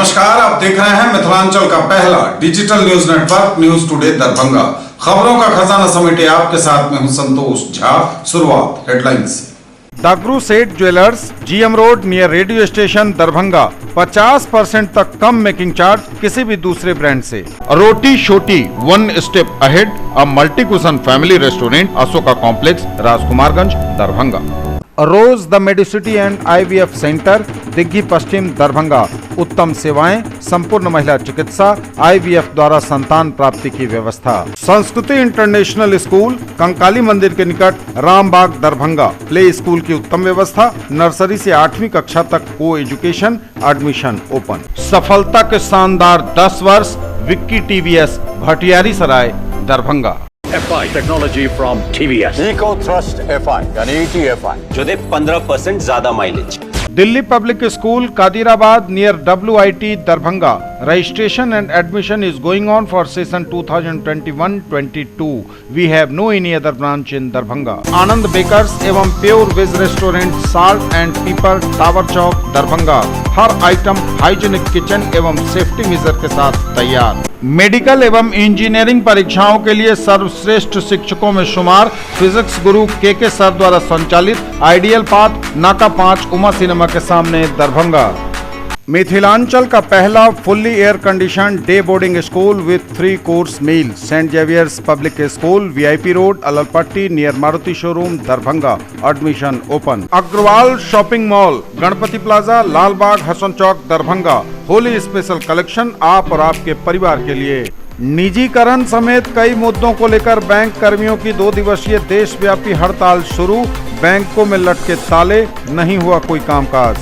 नमस्कार, आप देख रहे हैं मिथिलांचल का पहला digital news network news today Darbhanga. खबरों का खजाना समेटे आपके साथ में हूं संतोष झा। शुरुआत हेडलाइंस से। दागरू सेठ jewellers, GM road near radio station Darbhanga. 50% तक कम मेकिंग चार्ज किसी भी दूसरे ब्रांड से। Roti Shoti one step ahead, a multi cuisine family restaurant, Ashoka complex, Rajkumarganj, Darbhanga. Rose the medicity and IVF centre, Digghi Paschim, Darbhanga. उत्तम सेवाएं, संपूर्ण महिला चिकित्सा, आईवीएफ द्वारा संतान प्राप्ति की व्यवस्था। संस्कृति इंटरनेशनल स्कूल, कंकाली मंदिर के निकट, रामबाग, दरभंगा। प्ले स्कूल की उत्तम व्यवस्था, नर्सरी से 8वीं कक्षा तक को एजुकेशन, एडमिशन ओपन। सफलता के शानदार 10 वर्ष, Vicky TVS, Bhatiyari Sarai, Darbhanga. FI technology from TVS, eco thrust FI यानी ETFI जो दे 15% ज्यादा माइलेज। Delhi public school, Kadirabad near WIT, दरभंगा। Registration and admission is going on for session 2021-22. We have no any other branch in Darbhanga. Anand bakers एवं pure veg restaurant, salt and pepper, tower chowk, Darbhanga. हर item hygienic kitchen एवं safety measure के साथ तैयार। Medical एवं engineering परीक्षाओं के लिए सर्वश्रेष्ठ शिक्षकों में शुमार फिजिक्स गुरु के सर द्वारा संचालित आइडियल पाथ, नाका 5, उमा सिनेमा के सामने, दरभंगा। मिथिलांचल का पहला fully air condition day boarding school with 3 course meal, saint Xavier's public school, VIP road, Allalpatti near Maruti showroom, Darbhanga. Admission open. Agrawal shopping mall, Ganpati plaza, Lalbagh, Hasan Chowk, Darbhanga. Holi special collection आप और आपके परिवार के लिए। निजीकरण समेत कई मुद्दों को लेकर बैंक कर्मियों की 2 दिवसीय देशव्यापी हड़ताल शुरू। बैंकों में लटके ताले, नहीं हुआ कोई कामकाज।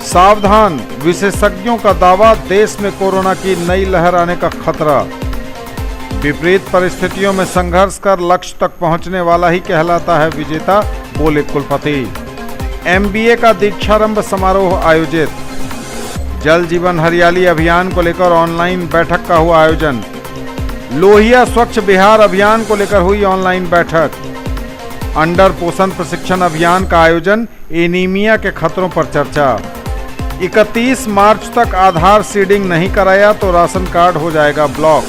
सावधान, विशेषज्ञों का दावा, देश में कोरोना की नई लहर आने का खतरा। विपरीत परिस्थितियों में संघर्ष कर लक्ष्य तक पहुंचने वाला ही कहलाता है विजेता, बोले कुलपति। MBA का दीक्षारंभ समारोह आयोजित। जल जीवन हरियाली अभियान को लेकर ऑनलाइन बैठक का हुआ आयोजन। लोहिया स्वच्छ बिहार अभियान को लेकर हुई ऑनलाइन बैठक। अंडर पोषण प्रशिक्षण अभियान का आयोजन, एनीमिया के खतरों पर चर्चा। 31 मार्च तक आधार सीडिंग नहीं कराया तो राशन कार्ड हो जाएगा ब्लॉक।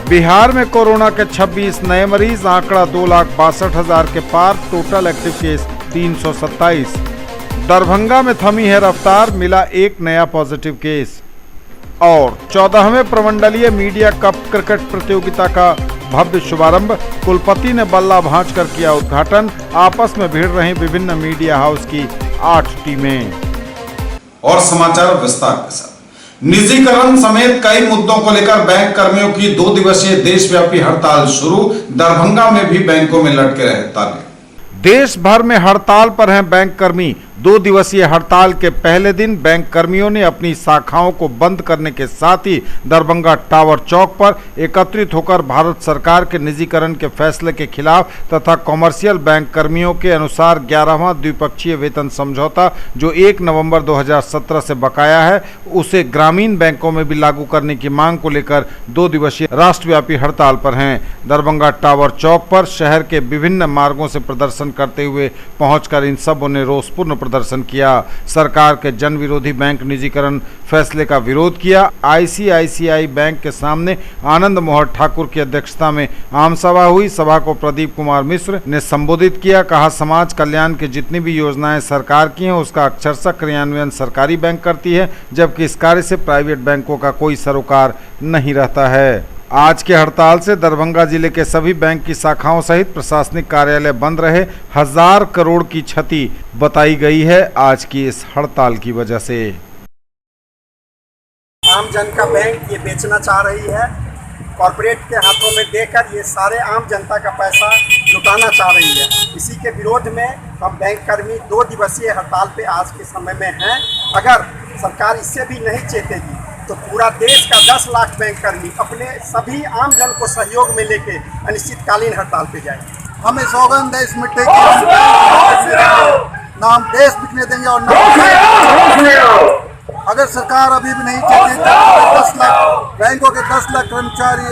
बिहार में कोरोना के 26 नए मरीज, आंकड़ा 2,62,000 के पार। Total active case 327। दरभंगा में थमी है रफ्तार, मिला एक नया पॉजिटिव केस। और 14वें प्रमंडलीय मीडिया कप क्रिकेट प्रतियोगिता का भव्य शुभारंभ, कुलपति ने बल्ला भांज कर किया उद्घाटन। आपस में भिड़ रही विभिन्न मीडिया हाउस की 8 टीमें। और समाचार विस्तार के साथ। निजीकरण समेत कई मुद्दों को लेकर बैंक कर्मियों की 2 दिवसीय देशव्यापी हड़ताल शुरू। दरभंगा में भी बैंकों में लटके रहे ताले। देश भर में हड़ताल पर हैं बैंक कर्मी। 2 दिवसीय हड़ताल के पहले दिन बैंक कर्मियों ने अपनी शाखाओं को बंद करने के साथ ही दरभंगा टावर चौक पर एकत्रित होकर भारत सरकार के निजीकरण के फैसले के खिलाफ तथा कॉमर्शियल बैंक कर्मियों के अनुसार 11वां द्विपक्षीय वेतन समझौता जो 1 नवंबर 2017 से बकाया है, उसे ग्रामीण बैंकों में भी लागू करने की मांग को लेकर 2 दिवसीय राष्ट्रव्यापी हड़ताल पर हैं। दरभंगा टावर चौक पर शहर के विभिन्न मार्गों से प्रदर्शन करते हुए पहुंचकर इन सबों ने रोषपूर्ण प्रदर्शन किया। सरकार के जन विरोधी बैंक निजीकरण फैसले का विरोध किया। ICICI बैंक के सामने आनंद मोहन ठाकुर की अध्यक्षता में आम सभा हुई। सभा को प्रदीप कुमार मिश्र ने संबोधित किया। कहा, समाज कल्याण की जितनी भी योजनाएं सरकार की हैं उसका अक्षरशः क्रियान्वयन सरकारी बैंक करती है, जबकि इस कार्य से प्राइवेट बैंकों का कोई सरोकार नहीं रहता है। आज के हड़ताल से दरभंगा जिले के सभी बैंक की शाखाओं सहित प्रशासनिक कार्यालय बंद रहे। 1000 करोड़ की क्षति बताई गई है आज की इस हड़ताल की वजह से। आम जन का बैंक ये बेचना चाह रही है, कॉरपोरेट के हाथों में देकर ये सारे आम जनता का पैसा लुटाना चाह रही है। इसी के विरोध में हम बैंक कर्मी 2 दिवसीय हड़ताल पे आज के समय में हैं। अगर सरकार इससे भी नहीं चेतेगी तो पूरा देश का 10 लाख बैंक कर्मी अपने सभी आम जन को सहयोग में लेके अनिश्चितकालीन हड़ताल पे जाएंगे। हमें सौगंध है इस मिट्टी की, ना हम देश बिकने देंगे और ना अगर सरकार अभी भी नहीं चाहती तो 10 लाख बैंकों के 10 लाख कर्मचारी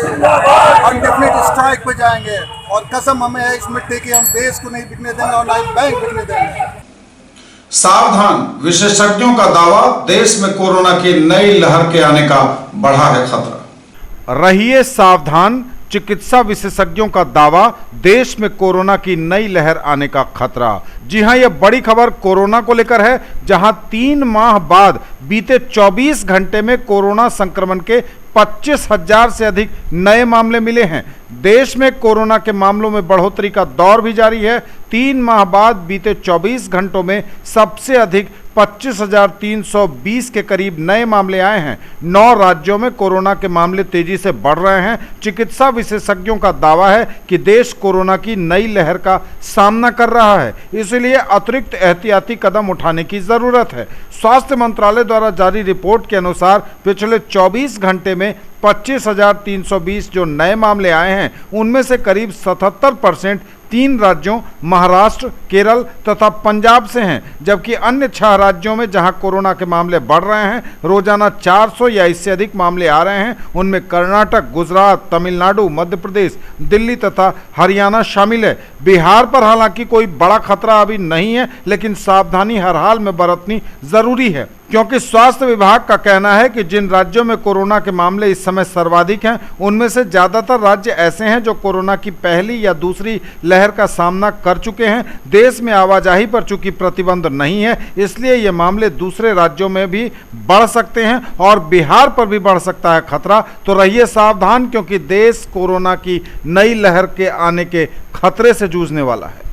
अनडेफिनेट स्ट्राइक पे जाएंगे। और कसम हमें है इस मिट्टी की, हम देश को नहीं बिकने देंगे और ना ही बैंक बिकने देंगे। सावधान, विशेषज्ञों का दावा, देश में कोरोना की नई लहर के आने का बढ़ा है खतरा। रहिए सावधान, चिकित्सा विशेषज्ञों का दावा, देश में कोरोना की नई लहर आने का खतरा। जी हां, यह बड़ी खबर कोरोना को लेकर है, जहां 3 माह बाद बीते 24 घंटे में कोरोना संक्रमण के 25,000 से अधिक नए मामले मिले हैं। देश में कोरोना के मामलों में बढ़ोतरी का दौर भी जारी है। 3 माह बाद बीते 24 घंटों में सबसे अधिक 25,320 के करीब नए मामले आए हैं। 9 राज्यों में कोरोना के मामले तेजी से बढ़ रहे हैं। चिकित्सा विशेषज्ञों का दावा है कि देश कोरोना की नई लहर का सामना कर रहा है, इसलिए अतिरिक्त एहतियाती कदम उठाने की जरूरत है। स्वास्थ्य मंत्रालय द्वारा जारी रिपोर्ट के अनुसार पिछले 24 घंटे में 25,320 जो नए मामले आए हैं, उनमें से करीब 77% 3 राज्यों महाराष्ट्र, केरल तथा पंजाब से हैं, जबकि अन्य 6 राज्यों में जहां कोरोना के मामले बढ़ रहे हैं, रोजाना 400 या इससे अधिक मामले आ रहे हैं, उनमें कर्नाटक, गुजरात, तमिलनाडु, मध्य प्रदेश, दिल्ली तथा हरियाणा शामिल है। बिहार पर हालांकि कोई बड़ा खतरा अभी नहीं है, लेकिन सावधानी हर हाल में बरतनी जरूरी है, क्योंकि स्वास्थ्य विभाग का कहना है कि जिन राज्यों में कोरोना के मामले इस समय सर्वाधिक हैं, उनमें से ज्यादातर राज्य ऐसे हैं जो कोरोना की पहली या दूसरी लहर का सामना कर चुके हैं। देश में आवाजाही पर चूंकि प्रतिबंध नहीं है, इसलिए ये मामले दूसरे राज्यों में भी बढ़ सकते हैं और बिहार पर भी बढ़ सकता है खतरा। तो रहिए सावधान, क्योंकि देश कोरोना की नई लहर के आने के खतरे से जूझने वाला है।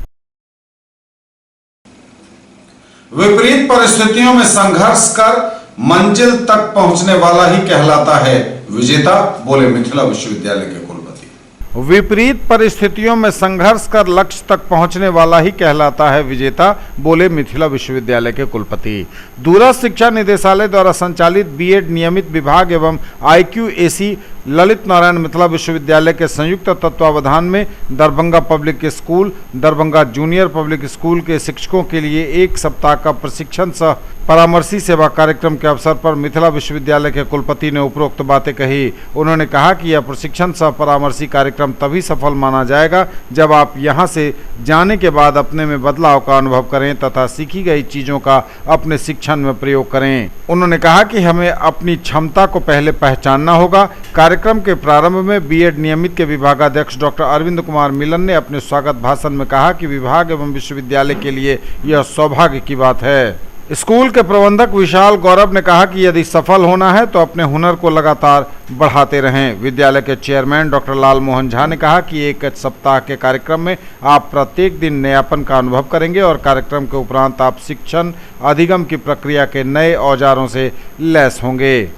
विपरीत परिस्थितियों में संघर्ष कर मंजिल तक पहुंचने वाला ही कहलाता है विजेता, बोले मिथिला विश्वविद्यालय के कुलपति। विपरीत परिस्थितियों में संघर्ष कर लक्ष्य तक पहुंचने वाला ही कहलाता है विजेता, बोले मिथिला विश्वविद्यालय के कुलपति। दूरस्थ शिक्षा निदेशालय द्वारा संचालित बीएड नियमित विभाग एवं IQAC ललित नारायण मिथिला विश्वविद्यालय के संयुक्त तत्वावधान में Darbhanga public school, Darbhanga junior public school के शिक्षकों के लिए 1 सप्ताह का प्रशिक्षण सह परामर्शी सेवा कार्यक्रम के अवसर पर मिथिला विश्वविद्यालय के कुलपति ने उपरोक्त बातें कही। उन्होंने कहा कि यह प्रशिक्षण सह परामर्शी कार्यक्रम तभी सफल माना जाएगा जब आप यहां से जाने के बाद अपने में बदलाव का अनुभव करें तथा सीखी गई चीजों का अपने शिक्षण में प्रयोग करें। उन्होंने कहा कि हमें अपनी क्षमता को पहले पहचानना होगा। कार्यक्रम के प्रारंभ में बीएड नियमित के विभागाध्यक्ष डॉक्टर अरविंद कुमार मिलन ने अपने स्वागत भाषण में कहा कि विभाग एवं विश्वविद्यालय के लिए यह सौभाग्य की बात है। स्कूल के प्रबंधक विशाल गौरव ने कहा कि यदि सफल होना है तो अपने हुनर को लगातार बढ़ाते रहें। विद्यालय के चेयरमैन डॉक्टर लाल मोहन झा ने कहा कि 1 सप्ताह के कार्यक्रम में आप प्रत्येक दिन नयापन का अनुभव करेंगे और कार्यक्रम के उपरांत आप शिक्षण अधिगम की प्रक्रिया के नए औजारों से लैस होंगे।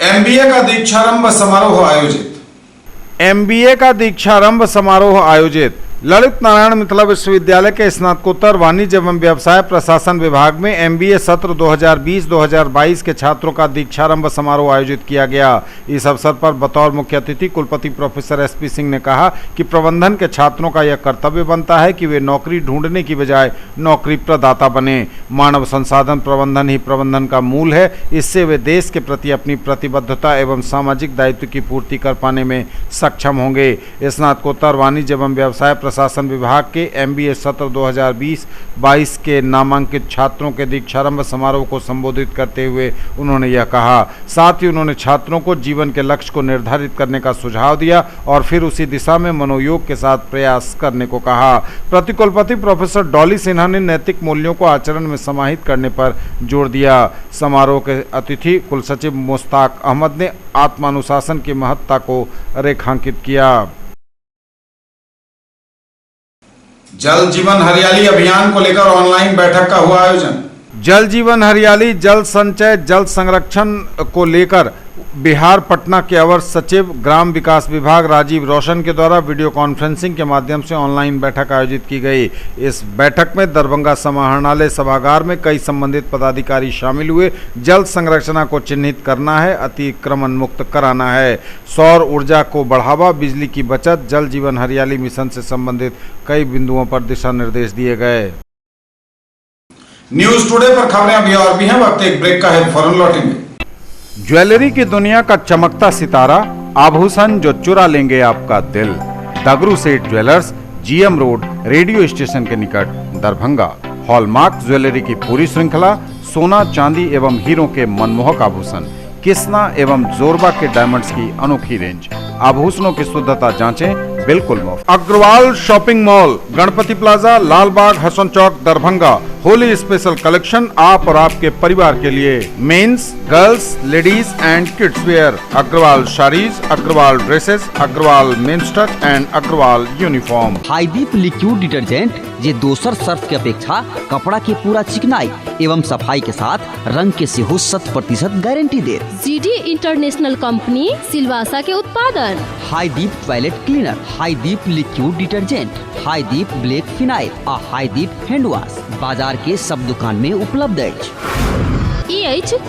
MBA का दीक्षारंभ समारोह आयोजित। MBA का दीक्षारंभ समारोह आयोजित। ललित नारायण मिथिला विश्वविद्यालय के स्नातकोत्तर वाणिज्य एवं व्यवसाय प्रशासन विभाग में MBA सत्र 2020-2022 के छात्रों का दीक्षारंभ समारोह आयोजित किया गया। इस अवसर पर बतौर मुख्य अतिथि कुलपति प्रोफेसर SP सिंह ने कहा कि प्रबंधन के छात्रों का यह कर्तव्य बनता है कि वे नौकरी ढूंढने की बजाय नौकरी प्रदाता बने। मानव संसाधन प्रबंधन ही प्रबंधन का मूल है। इससे वे देश के प्रति अपनी प्रतिबद्धता एवं सामाजिक दायित्व की पूर्ति कर पाने में सक्षम होंगे। स्नातकोत्तर वाणिज्य एवं व्यवसाय प्रशासन विभाग के MBA सत्र 2020-22 के नामांकित छात्रों के दीक्षारंभ समारोह को संबोधित करते हुए उन्होंने यह कहा। साथ ही उन्होंने छात्रों को जीवन के लक्ष्य को निर्धारित करने का सुझाव दिया और फिर उसी दिशा में मनोयोग के साथ प्रयास करने को कहा। प्रतिकुलपति प्रोफेसर डॉली सिन्हा ने नैतिक मूल्यों को आचरण में समाहित करने पर जोर दिया। समारोह के अतिथि कुलसचिव मुश्ताक अहमद ने आत्मानुशासन की महत्ता को रेखांकित किया। जल जीवन हरियाली अभियान को लेकर ऑनलाइन बैठक का हुआ आयोजन। जल जीवन हरियाली जल संचय जल संरक्षण को लेकर बिहार पटना के अवर सचिव ग्राम विकास विभाग राजीव रोशन के द्वारा वीडियो कॉन्फ्रेंसिंग के माध्यम से ऑनलाइन बैठक आयोजित की गई। इस बैठक में दरभंगा समाहरणालय सभागार में कई संबंधित पदाधिकारी शामिल हुए। जल संरचना को चिन्हित करना है, अतिक्रमण मुक्त कराना है, सौर ऊर्जा को बढ़ावा, बिजली की बचत, जल जीवन हरियाली मिशन से संबंधित कई बिंदुओं पर दिशा निर्देश दिए गए। न्यूज टुडे पर खबरें अभी और भी हैं, वक्त एक ब्रेक का है, फौरन लौटेंगे। ज्वेलरी की दुनिया का चमकता सितारा, आभूषण जो चुरा लेंगे आपका दिल। दगरू सेठ jewellers, GM road, radio station के निकट दरभंगा। हॉलमार्क ज्वेलरी की पूरी श्रृंखला, सोना चांदी एवं हीरों के मनमोहक आभूषण, किस्ना एवं जोरबा के डायमंड्स की अनोखी रेंज, आभूषणों की शुद्धता जांचें बिल्कुल मुफ्त। Agarwal shopping mall, Ganpati plaza, Lal Bagh, Hasan चौक, दरभंगा। होली स्पेशल कलेक्शन आप और आपके परिवार के लिए। Men's, girls, ladies and kids wear, Agarwal saris, Agarwal dresses, Agarwal men's touch and Agarwal uniform. Haideep liquid detergent जे दोसर सर्फ के अपेक्षा कपड़ा के पूरा चिकनाई एवं सफाई के साथ रंग के सेहो 100% गारंटी दे। जीडी इंटरनेशनल कंपनी सिलवासा के उत्पादन। Haideep toilet cleaner, Haideep liquid detergent, Haideep black phenyl आ हाईदीप हैंड वॉश बाजार के सब दुकान में उपलब्ध अछि।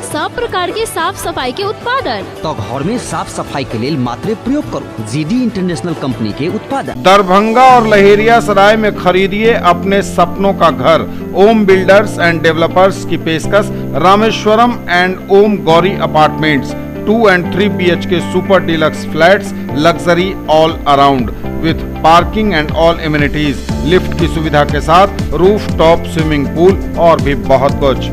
सब प्रकार के साफ सफाई के उत्पादन तो घर में साफ सफाई के लिए मात्र प्रयोग करो जीडी इंटरनेशनल कंपनी के उत्पादन। दरभंगा और लहेरियासराय में खरीदिए अपने सपनों का घर। ओम बिल्डर्स एंड डेवलपर्स की पेशकश Rameshwaram and Om Gauri apartments 2 and 3 BHK super deluxe flats, luxury all around with parking and all amenities, lift की सुविधा के साथ रूफ टॉप स्विमिंग पूल और भी बहुत कुछ।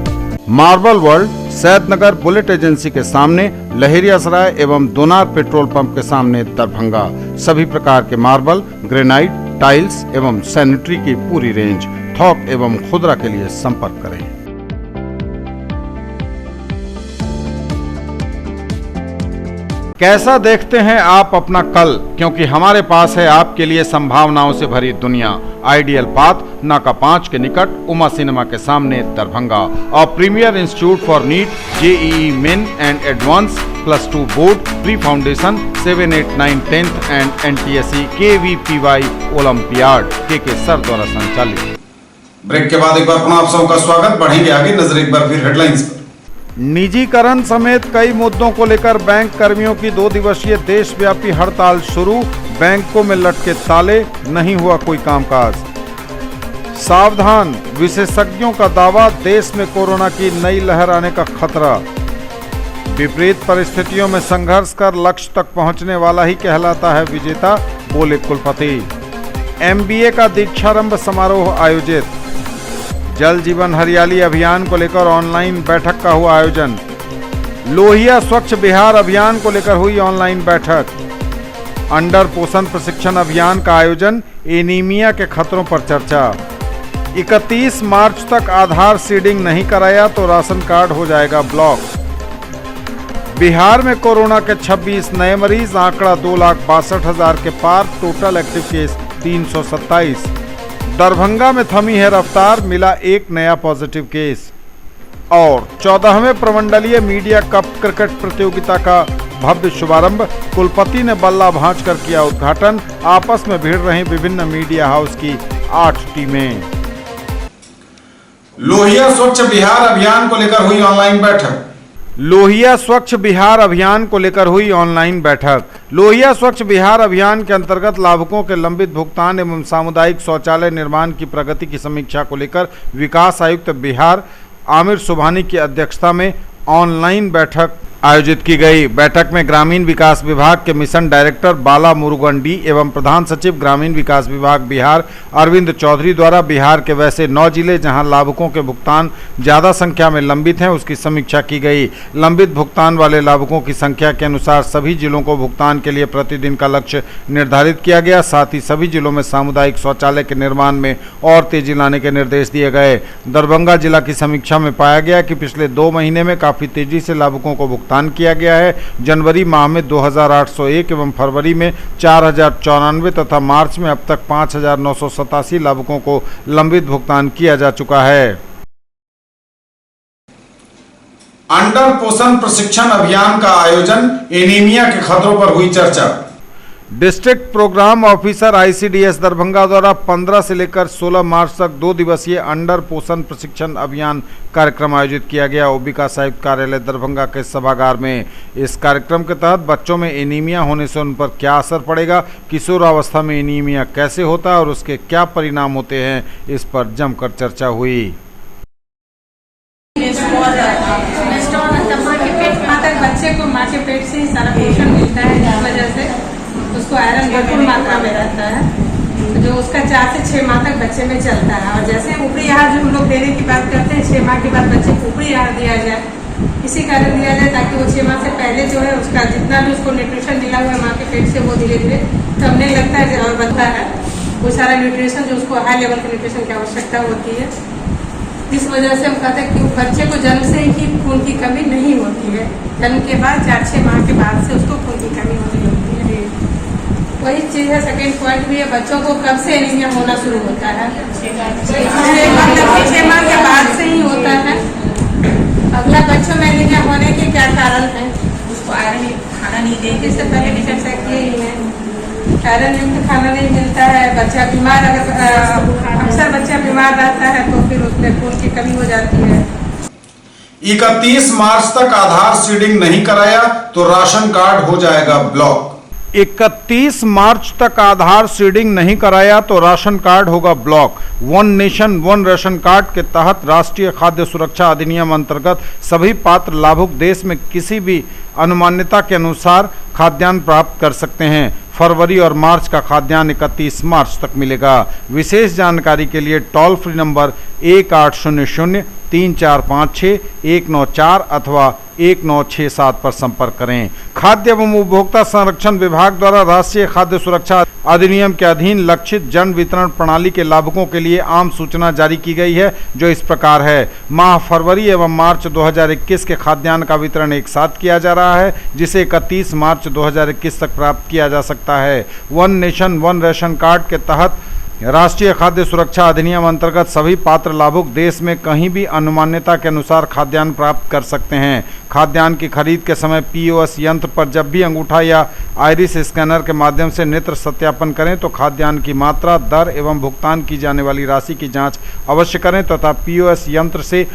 Marble world, Saidnagar bullet agency के सामने, लहेरियासराय एवं दोनार पेट्रोल पंप के सामने दरभंगा। सभी प्रकार के मार्बल, ग्रेनाइट, टाइल्स एवं सैनिटरी की पूरी रेंज। थोक एवं खुदरा के लिए संपर्क करें। कैसा देखते हैं आप अपना कल, क्योंकि हमारे पास है आपके लिए संभावनाओं से भरी दुनिया। आइडियल पाथ, नाका 5 के निकट, उमा सिनेमा के सामने दरभंगा। और premier institute for NEET, JEE main and advance, +2 board, pre foundation, 7, 8, 9, 10th and NTSE KVPY olympiad के सर द्वारा संचालित। ब्रेक के बाद एक बार पुनः आप सबका स्वागत। बढ़ेंगे आगे, नजर एक बार फिर हेडलाइंस पर। निजीकरण समेत कई मुद्दों को लेकर बैंक कर्मियों की 2 दिवसीय देशव्यापी हड़ताल शुरू। बैंकों में लटके ताले, नहीं हुआ कोई कामकाज। सावधान, विशेषज्ञों का दावा, देश में कोरोना की नई लहर आने का खतरा। विपरीत परिस्थितियों में संघर्ष कर लक्ष्य तक पहुंचने वाला ही कहलाता है विजेता, बोले कुलपति। MBA का दीक्षारंभ समारोह आयोजित। जल जीवन हरियाली अभियान को लेकर ऑनलाइन बैठक का हुआ आयोजन। लोहिया स्वच्छ बिहार अभियान को लेकर हुई ऑनलाइन बैठक। अंडर पोषण प्रशिक्षण अभियान का आयोजन, एनीमिया के खतरों पर चर्चा। 31 मार्च तक आधार सीडिंग नहीं कराया तो राशन कार्ड हो जाएगा ब्लॉक। बिहार में कोरोना के 26 नए मरीज, आंकड़ा 2,62,000 के पार, टोटल एक्टिव केस 327। दरभंगा में थमी है रफ्तार, मिला एक नया पॉजिटिव केस। और 14वें प्रमंडलीय मीडिया कप क्रिकेट प्रतियोगिता का भव्य शुभारंभ, कुलपति ने बल्ला भांजकर किया उद्घाटन। आपस में भिड़ रही विभिन्न मीडिया हाउस की 8 टीमें। लोहिया स्वच्छ बिहार अभियान को लेकर हुई ऑनलाइन बैठक। लोहिया स्वच्छ बिहार अभियान को लेकर हुई ऑनलाइन बैठक। लोहिया स्वच्छ बिहार अभियान के अंतर्गत लाभुकों के लंबित भुगतान एवं सामुदायिक शौचालय निर्माण की प्रगति की समीक्षा को लेकर विकास आयुक्त बिहार आमिर सुबहानी की अध्यक्षता में ऑनलाइन बैठक आयोजित की गई। बैठक में ग्रामीण विकास विभाग के मिशन डायरेक्टर बाला मुरुगन डी एवं प्रधान सचिव ग्रामीण विकास विभाग बिहार अरविंद चौधरी द्वारा बिहार के वैसे 9 जिले जहां लाभुकों के भुगतान ज़्यादा संख्या में लंबित हैं उसकी समीक्षा की गई। लंबित भुगतान वाले लाभुकों की संख्या के अनुसार सभी जिलों को भुगतान के लिए प्रतिदिन का लक्ष्य निर्धारित किया गया। साथ ही सभी जिलों में सामुदायिक शौचालय के निर्माण में और तेजी लाने के निर्देश दिए गए। दरभंगा जिला की समीक्षा में पाया गया कि पिछले 2 महीने में काफ़ी तेजी से लाभुकों को भुगतान किया गया है। जनवरी माह में 2,801 एवं फरवरी में 4,094 तथा मार्च में अब तक 5,987 लाभुकों को लंबित भुगतान किया जा चुका है। अंडर पोषण प्रशिक्षण अभियान का आयोजन, एनीमिया के खतरों पर हुई चर्चा। District programme officer ICDS Darbhanga द्वारा 15 से लेकर 16 मार्च तक 2 दिवसीय अंडर पोषण प्रशिक्षण अभियान कार्यक्रम आयोजित किया गया। विकास आयुक्त कार्यालय दरभंगा के सभागार में। इस कार्यक्रम के तहत बच्चों में एनीमिया होने से उन पर क्या असर पड़ेगा, किशोरावस्था में एनीमिया कैसे होता है और उसके क्या परिणाम होते हैं, इस पर जमकर चर्चा हुई। बच्चे को माँ के पेट से ही सारा पोषण मिलता है, इस वजह से उसको आयरन भरपूर मात्रा में रहता है। जो उसका 4 से 6 माह तक बच्चे में चलता है। और जैसे ऊपरी आहार जो हम लोग देने की बात करते हैं, 6 माह के बाद बच्चे को ऊपरी आहार दिया जाए, इसी कारण दिया जाए ताकि वो 6 माह से पहले जो है उसका जितना भी उसको न्यूट्रिशन मिला हुआ है माँ के पेट से वो धीरे धीरे कमने लगता है और बनता है वो सारा न्यूट्रिशन जो उसको हाई लेवल के न्यूट्रिशन की आवश्यकता होती है। इस वजह से हम कहते हैं कि बच्चे को जन्म से ही खून की कमी नहीं होती है, जन्म के बाद 4-6 माह के बाद से उसको खून की कमी होने लगती है। वही चीज़ है। सेकेंड पॉइंट भी है, बच्चों को कब से एनीमिया होना शुरू होता है? 6 माह के बाद से ही होता है। अगला बच्चों में एनीमिया होने के क्या कारण है? उसको आयरन खाना नहीं देते, इससे पहले भी चर्चा की ही है। आयरन युक्त खाना नहीं मिलता है, बच्चा बीमार, अक्सर बच्चा बीमार रहता है तो फिर उसमें खून की कमी हो जाती है। 31 मार्च तक आधार सीडिंग नहीं कराया तो राशन कार्ड हो जाएगा ब्लॉक। 31 मार्च तक आधार सीडिंग नहीं कराया तो राशन कार्ड होगा block. One nation one ration card के तहत राष्ट्रीय खाद्य सुरक्षा अधिनियम अंतर्गत सभी पात्र लाभुक देश में किसी भी अनुमान्यता के अनुसार खाद्यान्न प्राप्त कर सकते हैं। फरवरी और मार्च का खाद्यान्न 31 मार्च तक मिलेगा। विशेष जानकारी के लिए टोल फ्री नंबर 1800-3456-194 अथवा 1967 पर संपर्क करें। खाद्य एवं उपभोक्ता संरक्षण विभाग द्वारा राष्ट्रीय खाद्य सुरक्षा अधिनियम के अधीन लक्षित जन वितरण प्रणाली के लाभुकों के लिए आम सूचना जारी की गई है, जो इस प्रकार है। माह फरवरी एवं मार्च 2021 के खाद्यान्न का वितरण एक साथ किया जा रहा है, जिसे 31 मार्च 2021 तक प्राप्त किया जा सकता है। One nation one ration card के तहत राष्ट्रीय खाद्य सुरक्षा अधिनियम अंतर्गत सभी पात्र लाभुक देश में कहीं भी अनुमान्यता के अनुसार खाद्यान्न प्राप्त कर सकते हैं। खाद्यान्न की खरीद के समय पीओएस यंत्र पर जब भी अंगूठा या आइरिस स्कैनर के माध्यम से नेत्र सत्यापन करें तो खाद्यान्न की मात्रा, दर एवं भुगतान की जाने वाली राशि की जांच अवश्य करें तथा पीओएस यंत्र से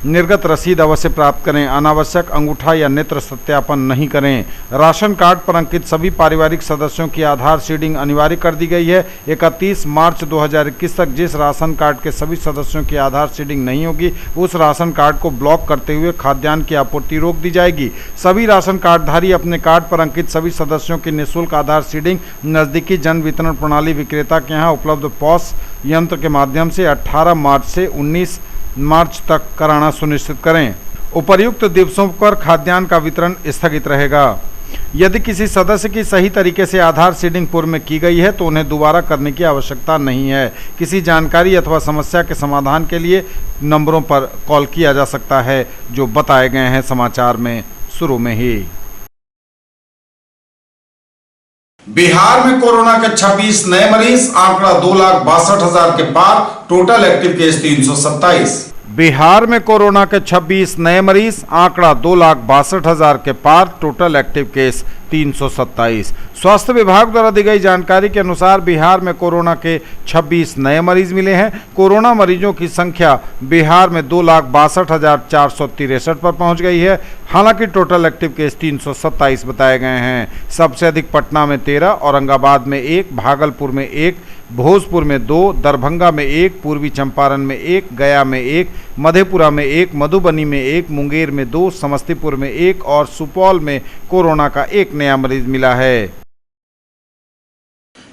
निर्गत रसीद अवश्य प्राप्त करें। अनावश्यक अंगूठा या नेत्र सत्यापन नहीं करें। राशन कार्ड पर अंकित सभी पारिवारिक सदस्यों की आधार सीडिंग अनिवार्य कर दी गई है। 31 मार्च 2021 तक जिस राशन कार्ड के सभी सदस्यों की आधार सीडिंग नहीं होगी, उस राशन कार्ड को ब्लॉक करते हुए खाद्यान्न की आपूर्ति रोक दी जाएगी। सभी राशन कार्डधारी अपने कार्ड पर अंकित सभी सदस्यों की निःशुल्क आधार सीडिंग नज़दीकी जन वितरण प्रणाली विक्रेता के यहाँ उपलब्ध पॉस यंत्र के माध्यम से 18 मार्च से 19 मार्च तक कराना सुनिश्चित करें। उपर्युक्त दिवसों पर खाद्यान्न का वितरण स्थगित रहेगा। यदि किसी सदस्य की सही तरीके से आधार सीडिंग पूर्व में की गई है तो उन्हें दोबारा करने की आवश्यकता नहीं है। किसी जानकारी अथवा समस्या के समाधान के लिए नंबरों पर कॉल किया जा सकता है, जो बताए गए हैं समाचार में शुरू में ही। बिहार में कोरोना के 26 नए मरीज, आंकड़ा 2,62,000 के पार, टोटल एक्टिव केस 327। बिहार में कोरोना के 26 नए मरीज, आंकड़ा 2,62,000 के पार, टोटल एक्टिव केस 327। स्वास्थ्य विभाग द्वारा दी गई जानकारी के अनुसार बिहार में कोरोना के 26 नए मरीज मिले हैं। कोरोना मरीजों की संख्या बिहार में 2,62,463 पर पहुंच गई है। हालांकि टोटल एक्टिव केस 327 बताए गए हैं। सबसे अधिक पटना में 13, औरंगाबाद में 1, भागलपुर में 1, भोजपुर में 2, दरभंगा में 1, पूर्वी चंपारण में 1, गया में 1, मधेपुरा में 1, मधुबनी में 1, मुंगेर में 2, समस्तीपुर में 1 और सुपौल में कोरोना का 1 नया मरीज मिला है।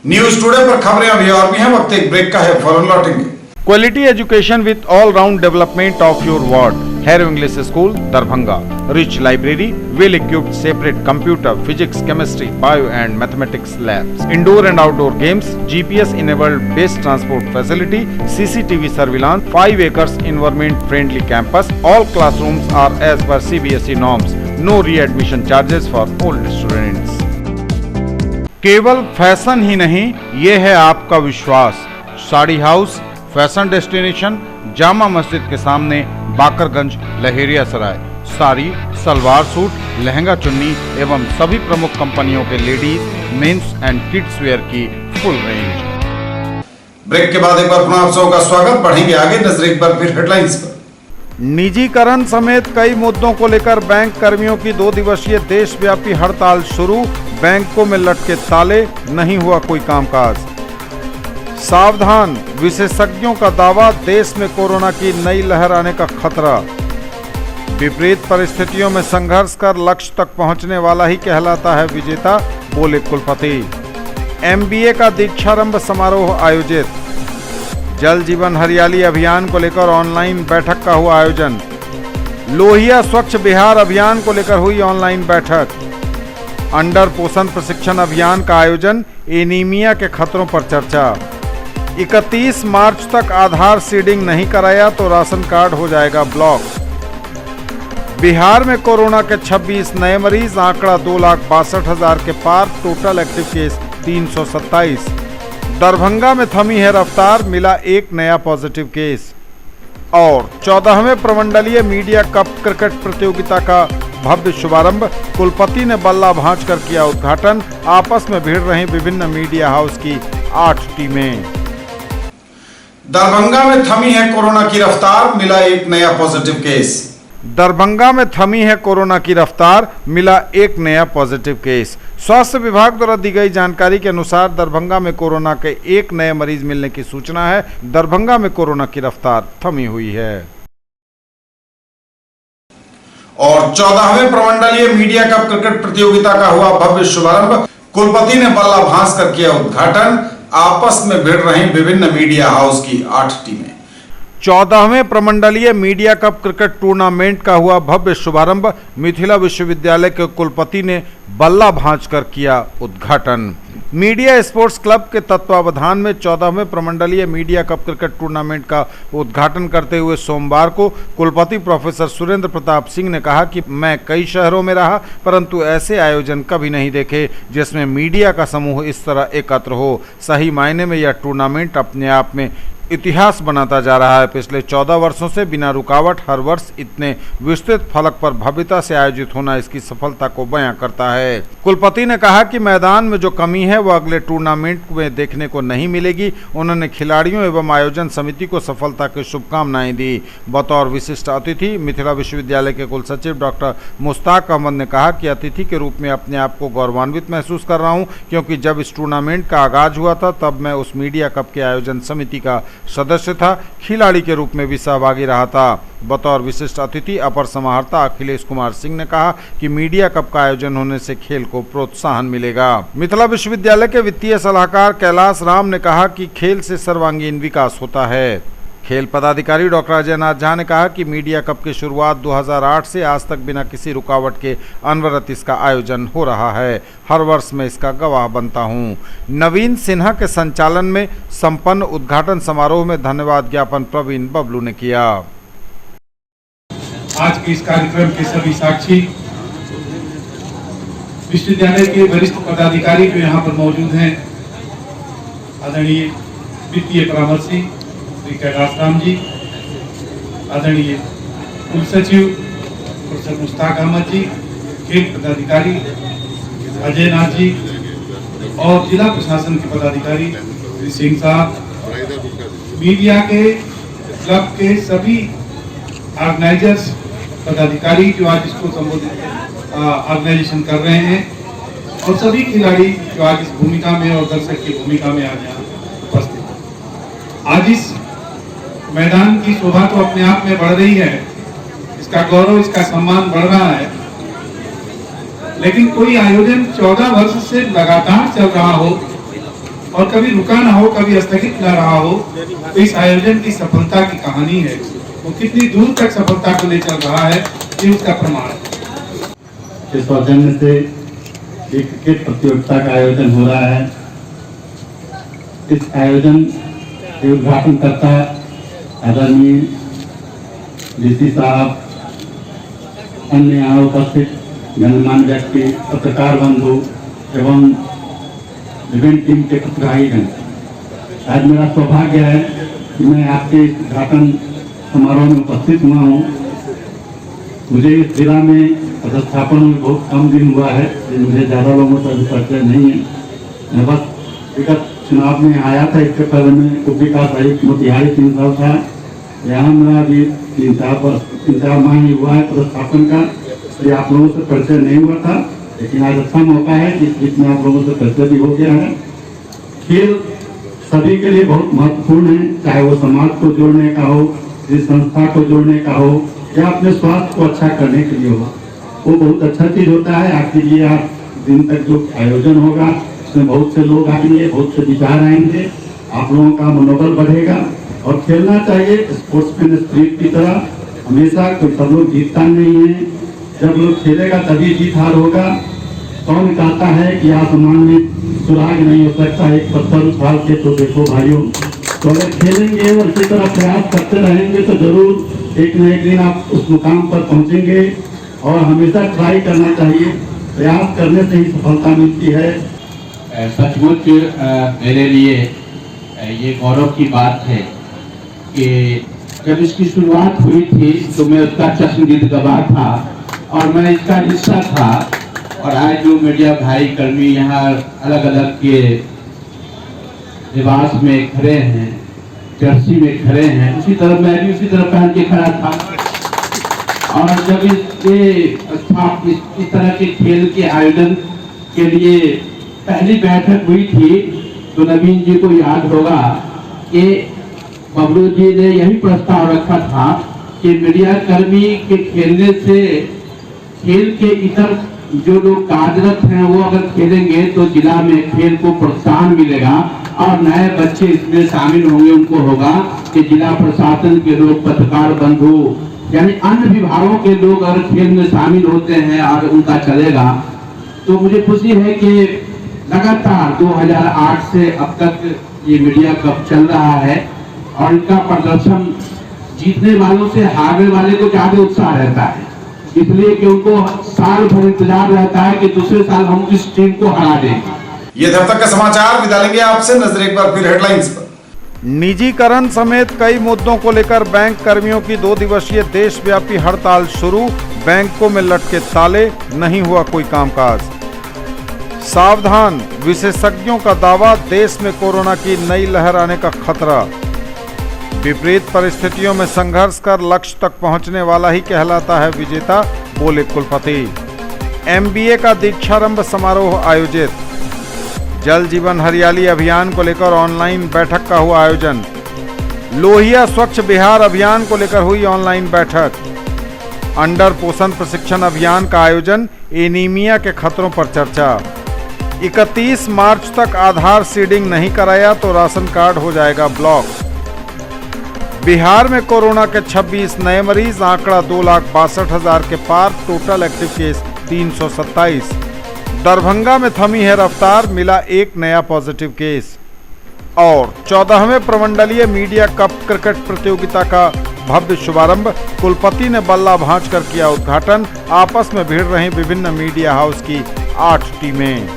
न्यूज टुडे पर खबरें अभी और भी हैं, वक्त एक ब्रेक का है, फौरन लौटेंगे। Quality education with all round development of your ward. Harrow English school Darbhanga. Rich library, well equipped separate computer, physics, chemistry, bio and mathematics labs, indoor and outdoor games, GPS enabled best transport facility, CCTV surveillance, 5 acres environment friendly campus. All classrooms are as per CBSE norms. No re-admission charges for old students. केवल fashion ही नहीं, ये है आपका विश्वास। Sari house fashion destination, Jama Masjid के सामने, Bakarganj, Laheria Sarai. Sari, salwar suit, lehenga chunni एवं सभी प्रमुख कंपनियों के ladies, mens and kids wear की फुल रेंज। ब्रेक के बाद एक बार पुनः आप सबों का स्वागत। बढ़ेंगे आगे, नजर एक बार फिर हेडलाइंस पर। निजीकरण समेत कई मुद्दों को लेकर बैंक कर्मियों की 2 दिवसीय देशव्यापी हड़ताल शुरू। बैंकों में लटके ताले, नहीं हुआ कोई कामकाज। सावधान, विशेषज्ञों का दावा, देश में कोरोना की नई लहर आने का खतरा। विपरीत परिस्थितियों में संघर्ष कर लक्ष्य तक पहुंचने वाला ही कहलाता है विजेता, बोले कुलपति। MBA का दीक्षारंभ समारोह आयोजित। जल जीवन हरियाली अभियान को लेकर ऑनलाइन बैठक का हुआ आयोजन। लोहिया स्वच्छ बिहार अभियान को लेकर हुई ऑनलाइन बैठक। अंडर पोषण प्रशिक्षण अभियान का आयोजन, एनीमिया के खतरों पर चर्चा। 31 मार्च तक आधार सीडिंग नहीं कराया तो राशन कार्ड हो जाएगा ब्लॉक। बिहार में कोरोना के 26 नए मरीज, आंकड़ा 2,62,000 के पार, टोटल एक्टिव केस 327। दरभंगा में थमी है रफ्तार, मिला एक नया पॉजिटिव केस। और 14वें प्रमंडलीय मीडिया कप क्रिकेट प्रतियोगिता का भव्य शुभारंभ, कुलपति ने बल्ला भांजकर किया उद्घाटन। आपस में भिड़ रही विभिन्न मीडिया हाउस की 8 टीमें। दरभंगा में थमी है कोरोना की रफ्तार, मिला एक नया पॉजिटिव केस। दरभंगा में थमी है कोरोना की रफ्तार, मिला एक नया पॉजिटिव केस। स्वास्थ्य विभाग द्वारा दी गई जानकारी के अनुसार दरभंगा में कोरोना के एक नए मरीज मिलने की सूचना है। दरभंगा में कोरोना की रफ्तार थमी हुई है। और 14वें प्रमंडलीय मीडिया कप क्रिकेट प्रतियोगिता का हुआ भव्य शुभारंभ, कुलपति ने बल्ला भांजकर किया उद्घाटन। आपस में भिड़ रही विभिन्न मीडिया हाउस की 8 टीमें। 14वें प्रमंडलीय मीडिया कप क्रिकेट टूर्नामेंट का हुआ भव्य शुभारंभ, मिथिला विश्वविद्यालय के कुलपति ने बल्ला भांजकर किया उद्घाटन। मीडिया स्पोर्ट्स क्लब के तत्वावधान में 14वें प्रमंडलीय मीडिया कप क्रिकेट टूर्नामेंट का उद्घाटन करते हुए सोमवार को कुलपति प्रोफेसर सुरेंद्र प्रताप सिंह ने कहा कि मैं कई शहरों में रहा, परंतु ऐसे आयोजन कभी नहीं देखे जिसमें मीडिया का समूह इस तरह एकत्र हो। सही मायने में यह टूर्नामेंट अपने आप में इतिहास बनाता जा रहा है। पिछले 14 वर्षों से बिना रुकावट हर वर्ष इतने विस्तृत फलक पर भव्यता से आयोजित होना इसकी सफलता को बयां करता है। कुलपति ने कहा कि मैदान में जो कमी है वह अगले टूर्नामेंट में देखने को नहीं मिलेगी। उन्होंने खिलाड़ियों एवं आयोजन समिति को सफलता की शुभकामनाएं दी। बतौर विशिष्ट अतिथि मिथिला विश्वविद्यालय के कुलसचिव डॉक्टर मुश्ताक अहमद ने कहा कि अतिथि के रूप में अपने आप को गौरवान्वित महसूस कर रहा हूँ, क्योंकि जब इस टूर्नामेंट का आगाज हुआ था तब मैं उस मीडिया कप के आयोजन समिति का सदस्य था, खिलाड़ी के रूप में भी सहभागी रहा था। बतौर विशिष्ट अतिथि अपर समाहर्ता अखिलेश कुमार सिंह ने कहा कि मीडिया कप का आयोजन होने से खेल को प्रोत्साहन मिलेगा। मिथिला विश्वविद्यालय के वित्तीय सलाहकार कैलाश राम ने कहा कि खेल से सर्वांगीण विकास होता है। खेल पदाधिकारी डॉक्टर अजय नाथ झा ने कहा कि मीडिया कप की शुरुआत 2008 से आज तक बिना किसी रुकावट के अनवरत इसका आयोजन हो रहा है। हर वर्ष मैं इसका गवाह बनता हूं। नवीन सिन्हा के संचालन में संपन्न उद्घाटन समारोह में धन्यवाद ज्ञापन प्रवीण बबलू ने किया। आज के इस कार्यक्रम के सभी साक्षी विश्वविद्यालय के वरिष्ठ पदाधिकारी जो यहाँ पर मौजूद हैं, आदरणीय वित्तीय परामर्शी श्री कैलाश राम जी, आदरणीय कुलसचिव प्रोफेसर मुश्ताक अहमद जी, खेल पदाधिकारी अजय नाथ जी और जिला प्रशासन के पदाधिकारी श्री सिंह साहब, मीडिया के क्लब के सभी ऑर्गेनाइजर्स पदाधिकारी जो आज इसको संबोधित ऑर्गेनाइजेशन कर रहे हैं, और सभी खिलाड़ी जो आज इस भूमिका में और दर्शक की भूमिका में आज यहाँ उपस्थित। आज इस मैदान की शोभा तो अपने आप में बढ़ रही है, इसका गौरव, इसका सम्मान बढ़ रहा है, लेकिन कोई आयोजन 14 वर्ष से लगातार चल रहा हो और कभी रुका ना हो, कभी स्थगित ना रहा हो, तो इस आयोजन की सफलता की कहानी है। वो कितनी दूर तक सफलता को ले चल रहा है, ये उसका प्रमाण है। इस सौजन्य से एक क्रिकेट प्रतियोगिता का आयोजन हो रहा है। इस आयोजन के उद्घाटन करता आदरणीय डीसी साहब, अन्य यहाँ उपस्थित गणमान्य व्यक्ति, पत्रकार बंधु एवं विभिन्न टीम के प्रतिभागीगण। आज मेरा सौभाग्य है कि मैं आपके उद्घाटन समारोह में उपस्थित हुआ हूँ। मुझे इस जिला में पदस्थापन में बहुत कम दिन हुआ है, मुझे ज़्यादा लोगों से अभी परिचय नहीं है। मैं बस विगत चुनाव में आया था, इसके पहले मैं उप विकास आयुक्त मोतिहारी 3 साल था। यहाँ मेरा अभी 3-4 माह ही हुआ है पदस्थापन का, तो आप लोगों से परिचय नहीं हुआ था, लेकिन आज अच्छा मौका है कि इस बीच में आप लोगों से परिचय भी हो गया है। खेल सभी के लिए बहुत महत्वपूर्ण है, चाहे वो समाज को जोड़ने का हो, जिस संस्था को जोड़ने का हो, या अपने स्वास्थ्य को अच्छा करने के लिए हो, वो बहुत अच्छा चीज होता है। आपके लिए आप दिन तक जो आयोजन होगा इसमें बहुत से लोग आएंगे, बहुत से विचार आएंगे, आप लोगों का मनोबल बढ़ेगा और खेलना चाहिए स्पोर्ट्समैन स्पिरिट की तरह। हमेशा कोई सब लोग जीतता नहीं है, जब लोग खेलेगा तभी जीत हार होगा। कौन कहता है कि आसमान में सुराग नहीं हो सकता एक पत्थर उछाल के, तो देखो भाइयों, तो अगर खेलेंगे और इसी तरह प्रयास करते रहेंगे तो जरूर एक न एक दिन आप उस मुकाम पर पहुंचेंगे। और हमेशा ट्राई करना चाहिए, प्रयास करने से ही सफलता मिलती है। सचमुच मेरे लिए ये गौरव की बात है कि जब इसकी शुरुआत हुई थी तो मैं उसका चश्मदीद गवाह था और मैं इसका हिस्सा था। और आज जो मीडिया भाई कर्मी यहाँ अलग अलग के लिबास में खड़े हैं, जर्सी में खड़े हैं, उसी तरह मैं भी उसी तरह पहन के खड़ा था। और जब इस तरह के खेल के आयोजन के लिए पहली बैठक हुई थी तो नवीन जी को याद होगा कि बबलू जी ने यही प्रस्ताव रखा था कि मीडिया कर्मी के खेलने से खेल के इतर जो लोग कार्यरत हैं वो अगर खेलेंगे तो जिला में खेल को प्रोत्साहन मिलेगा और नए बच्चे इसमें शामिल होंगे। उनको होगा कि जिला प्रशासन के लोग, पत्रकार बंधु, यानी अन्य विभागों के लोग अगर खेल में शामिल होते हैं और उनका चलेगा तो मुझे खुशी है कि लगातार 2008 से अब तक ये मीडिया कप चल रहा है और इनका प्रदर्शन जीतने वालों से हारने वाले को ज्यादा उत्साह रहता है, इसलिए कि उनको साल भर इंतजार रहता है कि दूसरे साल हम इस टीम को हरा देंगे। ये तब तक का समाचार, विदा लेंगे आपसे। नजर एक बार फिर हेडलाइंस पर। निजीकरण समेत कई मुद्दों को लेकर बैंक कर्मियों की 2 दिवसीय देशव्यापी हड़ताल शुरू। बैंकों में लटके ताले, नहीं हुआ कोई कामकाज। सावधान, विशेषज्ञों का दावा, देश में कोरोना की नई लहर आने का खतरा। विपरीत परिस्थितियों में संघर्ष कर लक्ष्य तक पहुंचने वाला ही कहलाता है विजेता, बोले कुलपति। MBA का दीक्षारंभ समारोह आयोजित। जल जीवन हरियाली अभियान को लेकर ऑनलाइन बैठक का हुआ आयोजन। लोहिया स्वच्छ बिहार अभियान को लेकर हुई ऑनलाइन बैठक। अंडर पोषण प्रशिक्षण अभियान का आयोजन, एनीमिया के खतरों पर चर्चा। 31 मार्च तक आधार सीडिंग नहीं कराया तो राशन कार्ड हो जाएगा ब्लॉक। बिहार में कोरोना के 26 नए मरीज, आंकड़ा 2,62,000 के पार, टोटल एक्टिव केस 327। दरभंगा में थमी है रफ्तार, मिला एक नया पॉजिटिव केस। और 14वें प्रमंडलीय मीडिया कप क्रिकेट प्रतियोगिता का भव्य शुभारंभ, कुलपति ने बल्ला भांज कर किया उद्घाटन। आपस में भिड़ रही विभिन्न मीडिया हाउस की 8 टीमें।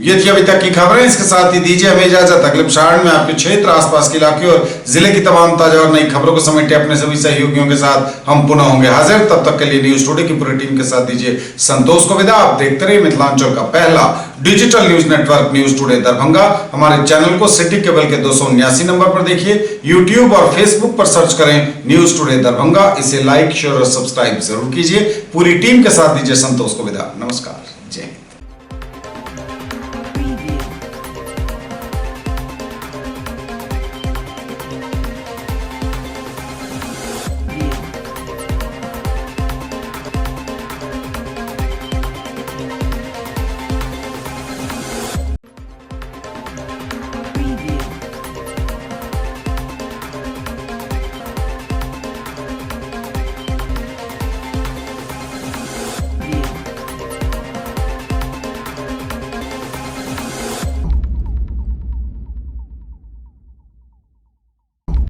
ये थी अभी तक की खबरें, इसके साथ ही दीजिए हमें इजाजत। अगले प्रसारण में आपके क्षेत्र, आसपास के इलाके और जिले की तमाम ताजा और नई खबरों को समेटे अपने सभी सहयोगियों के साथ हम पुनः होंगे हाजिर। तब तक के लिए न्यूज टुडे की पूरी टीम के साथ दीजिए संतोष को विदा। आप देखते रहिए मिथिलांचल का पहला digital news network news today Darbhanga. हमारे चैनल को सिटी केबल के 279 नंबर पर देखिए, यूट्यूब और फेसबुक पर सर्च करें न्यूज टुडे दरभंगा। इसे लाइक, शेयर और सब्सक्राइब जरूर कीजिए। पूरी टीम के साथ दीजिए संतोष को विदा। नमस्कार।